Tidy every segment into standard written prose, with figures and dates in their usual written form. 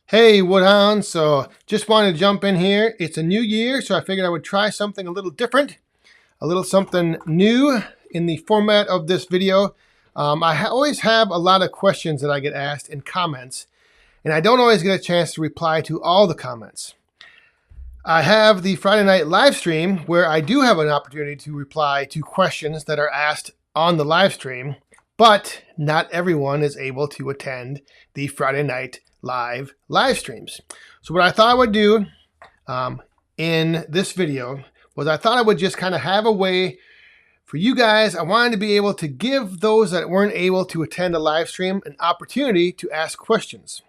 Hey, Woodhound. So just wanted to jump in here. It's a new year, so I figured I would try something a little different, a little something new in the format of this video. I always have a lot of questions that I get asked in comments, and I don't always get a chance to reply to all the comments. I have the Friday night live stream where I do have an opportunity to reply to questions that are asked on the live stream, but not everyone is able to attend the Friday night live streams. So what I thought I would do in this video was I thought I would just kind of have a way for you guys. I wanted to be able to give those that weren't able to attend a live stream an opportunity to ask questions.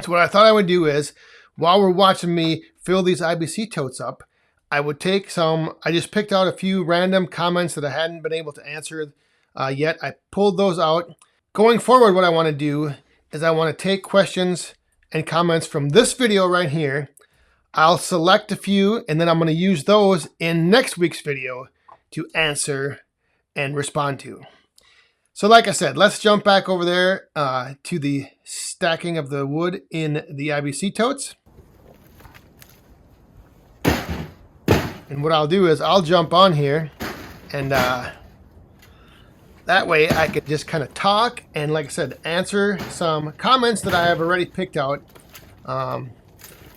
So what I thought I would do is, while we're watching me fill these IBC totes up, I would take some, I just picked out a few random comments that I hadn't been able to answer yet. I pulled those out. Going forward, what I want to do is I want to take questions and comments from this video right here. I'll select a few, and then I'm going to use those in next week's video to answer and respond to. So like I said, let's jump back over there to the stacking of the wood in the IBC totes. And what I'll do is I'll jump on here, and that way I could just kind of talk and, like I said, answer some comments that I have already picked out.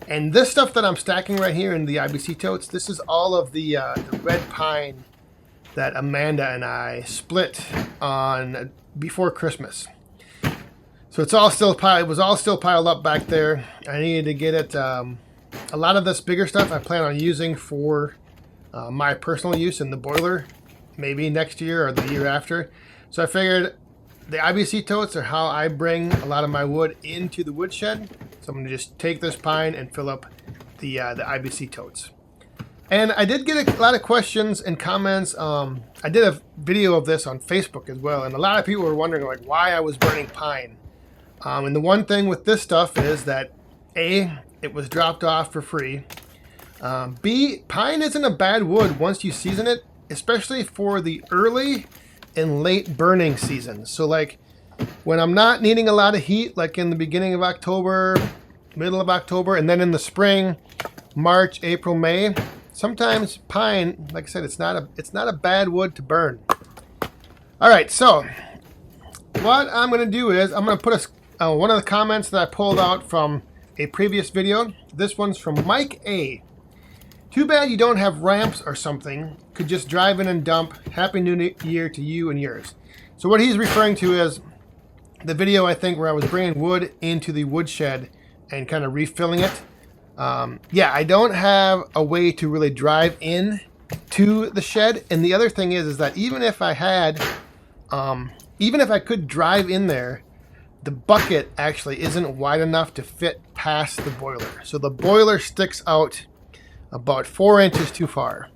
And this stuff that I'm stacking right here in the IBC totes, this is all of the red pine that Amanda and I split on before Christmas. So it's all still piled. It was all still piled up back there. I needed to get it. A lot of this bigger stuff I plan on using for my personal use in the boiler, maybe next year or the year after. So I figured the IBC totes are how I bring a lot of my wood into the woodshed. So I'm going to just take this pine and fill up the IBC totes. And I did get a lot of questions and comments. I did a video of this on Facebook as well, and a lot of people were wondering like why I was burning pine. And the one thing with this stuff is that A, it was dropped off for free. B, pine isn't a bad wood once you season it, especially for the early and late burning seasons. So like when I'm not needing a lot of heat, like in the beginning of October, middle of October, and then in the spring, March, April, May, sometimes pine, like I said, it's not a bad wood to burn. All right, so what I'm going to do is I'm going to put one of the comments that I pulled out from a previous video. This one's from Mike A. Too bad you don't have ramps or something. Could just drive in and dump. Happy New Year to you and yours. So what he's referring to is the video, I think, where I was bringing wood into the woodshed and kind of refilling it. Yeah, I don't have a way to really drive in to the shed. And the other thing is that even if I had, even if I could drive in there, the bucket actually isn't wide enough to fit past the boiler. So the boiler sticks out about 4 inches too far.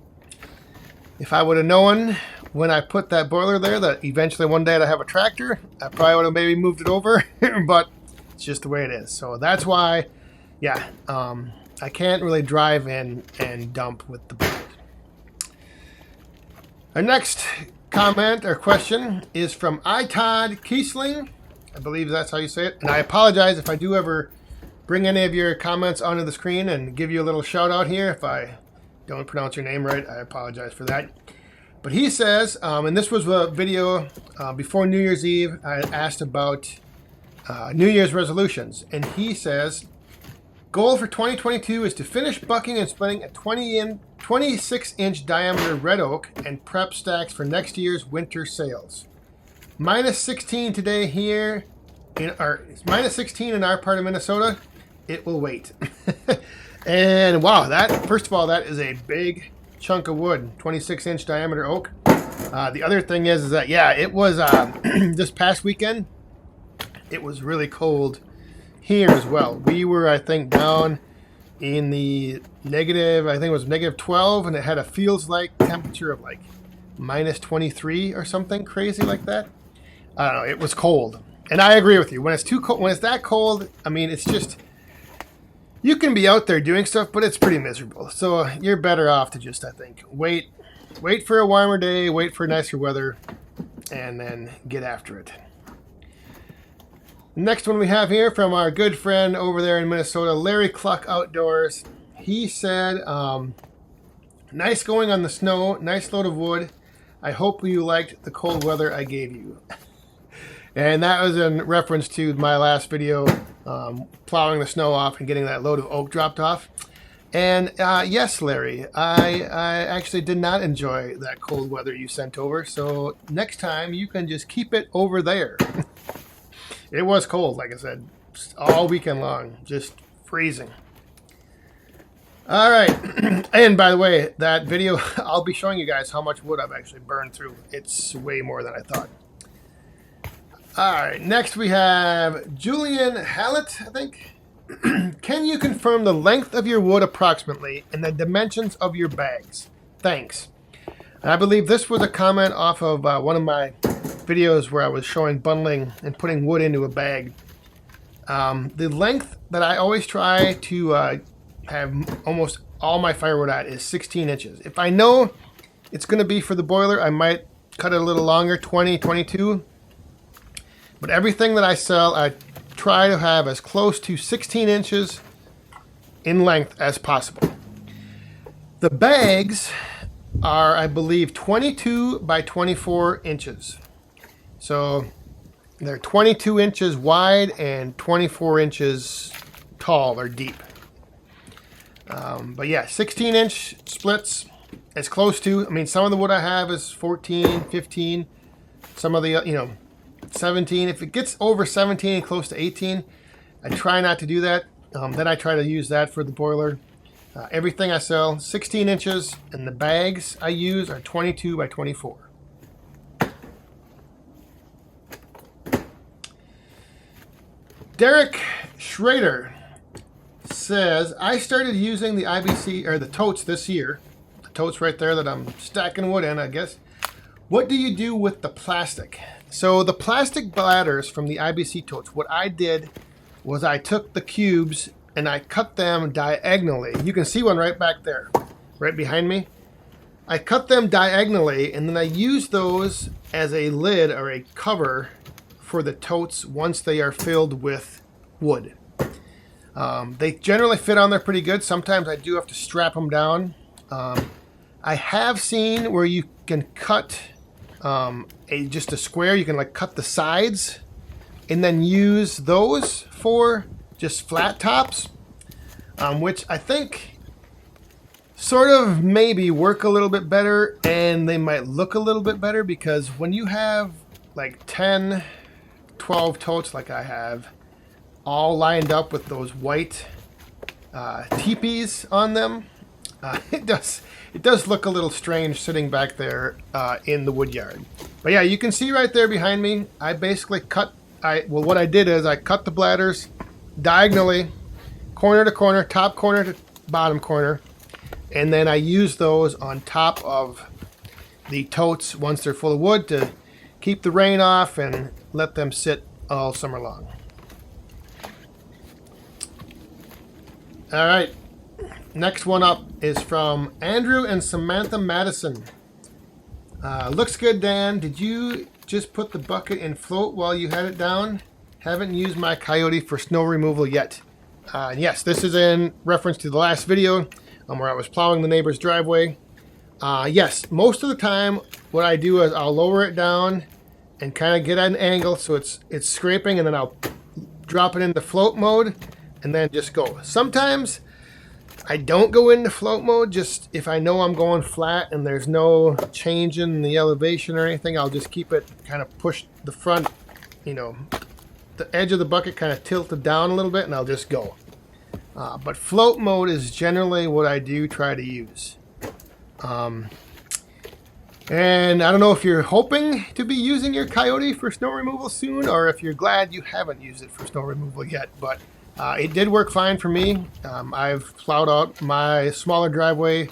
If I would have known when I put that boiler there that eventually one day I'd have a tractor, I probably would have maybe moved it over, but it's just the way it is. So that's why, yeah, I can't really drive in and dump with the bucket. Our next comment or question is from Todd Kiesling. I believe that's how you say it. And I apologize if I do ever bring any of your comments onto the screen and give you a little shout out here. If I don't pronounce your name right, I apologize for that. But he says, and this was a video before New Year's Eve, I asked about New Year's resolutions. And he says, goal for 2022 is to finish bucking and splitting a 26-inch diameter red oak and prep stacks for next year's winter sales. Minus 16 today here, minus 16 in our part of Minnesota. It will wait. And wow, that, first of all, that is a big chunk of wood, 26-inch diameter oak. The other thing is that, yeah, it was this past weekend, it was really cold here as well. We were, I think, down in the negative, I think it was negative 12, and it had a feels like temperature of like minus 23 or something crazy like that. I don't know, it was cold. And I agree with you. When it's too cold, when it's that cold, I mean, it's just, you can be out there doing stuff, but it's pretty miserable. So you're better off to just, I think, wait for a warmer day, wait for nicer weather, and then get after it. Next one we have here from our good friend over there in Minnesota, Larry Cluck Outdoors. He said, nice going on the snow, nice load of wood. I hope you liked the cold weather I gave you. And that was in reference to my last video, plowing the snow off and getting that load of oak dropped off. And yes, Larry, I actually did not enjoy that cold weather you sent over. So next time you can just keep it over there. It was cold, like I said, all weekend long, just freezing. All right, and by the way, that video, I'll be showing you guys how much wood I've actually burned through. It's way more than I thought. All right, next we have Julian Hallett, I think. Can you confirm the length of your wood approximately and the dimensions of your bags? Thanks. And I believe this was a comment off of one of my videos where I was showing bundling and putting wood into a bag. The length that I always try to have almost all my firewood at is 16 inches. If I know it's going to be for the boiler, I might cut it a little longer, 20, 22. But everything that I sell, I try to have as close to 16 inches in length as possible. The bags are, I believe, 22 by 24 inches. So they're 22 inches wide and 24 inches tall or deep. But yeah, 16-inch splits as close to, I mean, some of the wood I have is 14, 15, some of the, 17. If it gets over 17 and close to 18, I try not to do that. Then I try to use that for the boiler. Everything I sell, 16 inches, and the bags I use are 22 by 24. Derek Schrader says, I started using the IBC, or the totes this year. The totes right there that I'm stacking wood in, I guess. What do you do with the plastic? So the plastic bladders from the IBC totes, what I did was I took the cubes and I cut them diagonally. You can see one right back there, right behind me. I cut them diagonally and then I used those as a lid or a cover for the totes once they are filled with wood. They generally fit on there pretty good. Sometimes I do have to strap them down. I have seen where you can cut just a square. You can like cut the sides and then use those for just flat tops, which I think sort of maybe work a little bit better and they might look a little bit better, because when you have like 10, 12 totes like I have, all lined up with those white teepees on them, it does look a little strange sitting back there in the wood yard. But yeah, you can see right there behind me, I basically what I did is I cut the bladders diagonally, corner to corner, top corner to bottom corner, and then I use those on top of the totes once they're full of wood to keep the rain off and let them sit all summer long. All right, next one up is from Andrew and Samantha Madison. Looks good, Dan. Did you just put the bucket in float while you had it down? Haven't used my Coyote for snow removal yet. Yes, this is in reference to the last video where I was plowing the neighbor's driveway. Yes, most of the time what I do is I'll lower it down and kind of get at an angle so it's scraping, and then I'll drop it into float mode and then just go. Sometimes I don't go into float mode, just if I know I'm going flat and there's no change in the elevation or anything, I'll just keep it kind of pushed the front, the edge of the bucket kind of tilted down a little bit, and I'll just go. But float mode is generally what I do try to use. And I don't know if you're hoping to be using your Coyote for snow removal soon, or if you're glad you haven't used it for snow removal yet, but it did work fine for me. I've plowed out my smaller driveway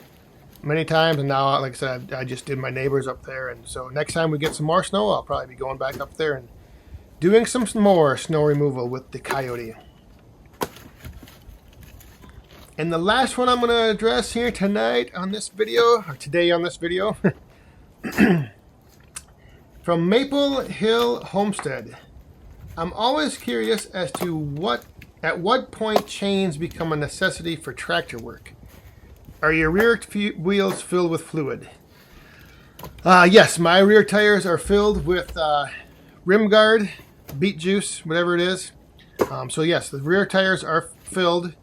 many times, and now, like I said, I just did my neighbors up there, and so next time we get some more snow, I'll probably be going back up there and doing some more snow removal with the Coyote. And the last one I'm going to address here tonight on this video, or today on this video, from Maple Hill Homestead. I'm always curious as to at what point chains become a necessity for tractor work. Are your rear wheels filled with fluid? Yes, my rear tires are filled with rim guard, beet juice, whatever it is. So yes, the rear tires are filled.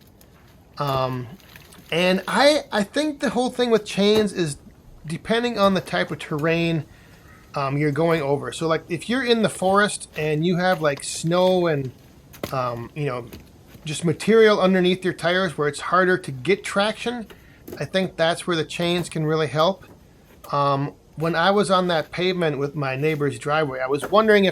And I think the whole thing with chains is depending on the type of terrain you're going over. So like if you're in the forest and you have like snow and just material underneath your tires where it's harder to get traction, I think that's where the chains can really help. When I was on that pavement with my neighbor's driveway, I was wondering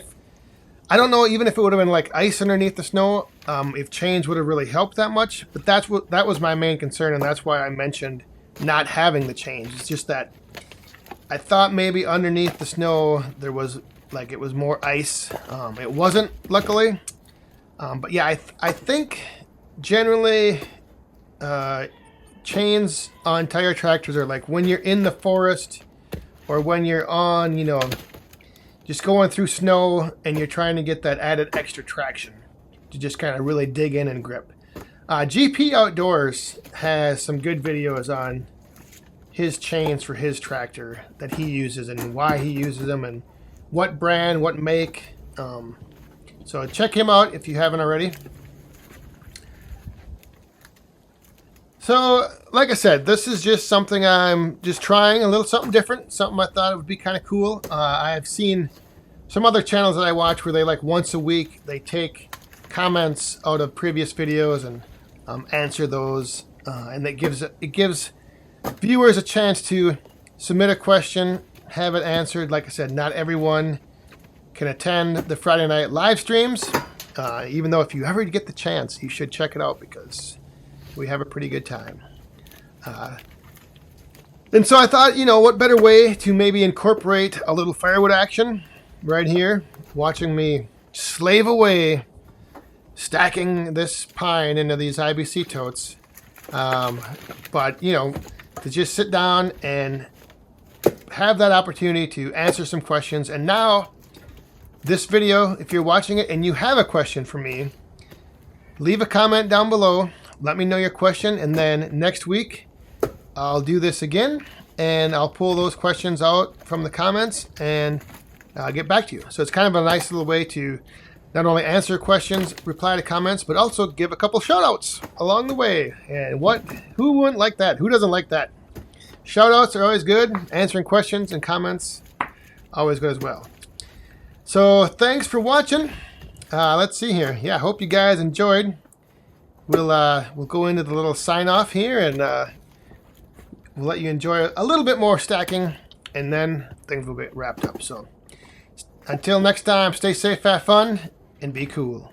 I don't know even if it would have been like ice underneath the snow, if chains would have really helped that much. But that was my main concern, and that's why I mentioned not having the chains. It's just that I thought maybe underneath the snow there was like it was more ice. It wasn't, luckily. But yeah, I think generally chains on tire tractors are like when you're in the forest or when you're on, just going through snow and you're trying to get that added extra traction to just kind of really dig in and grip. GP Outdoors has some good videos on his chains for his tractor that he uses and why he uses them and what brand, what make. So check him out if you haven't already. So, like I said, this is just something I'm just trying, a little something different, something I thought it would be kind of cool. I've seen some other channels that I watch where they like once a week, they take comments out of previous videos and answer those. And it gives viewers a chance to submit a question, have it answered. Like I said, not everyone can attend the Friday night live streams, even though if you ever get the chance, you should check it out because we have a pretty good time. And so I thought, what better way to maybe incorporate a little firewood action right here, watching me slave away, stacking this pine into these IBC totes. But, to just sit down and have that opportunity to answer some questions. And now, this video, if you're watching it and you have a question for me, leave a comment down below. Let me know your question, and then next week I'll do this again, and I'll pull those questions out from the comments and get back to you. So it's kind of a nice little way to not only answer questions, reply to comments, but also give a couple shout-outs along the way. And who wouldn't like that? Who doesn't like that? Shout-outs are always good. Answering questions and comments, always good as well. So thanks for watching. Let's see here. Yeah, I hope you guys enjoyed. We'll go into the little sign off here, and we'll let you enjoy a little bit more stacking, and then things will get wrapped up. So until next time, stay safe, have fun, and be cool.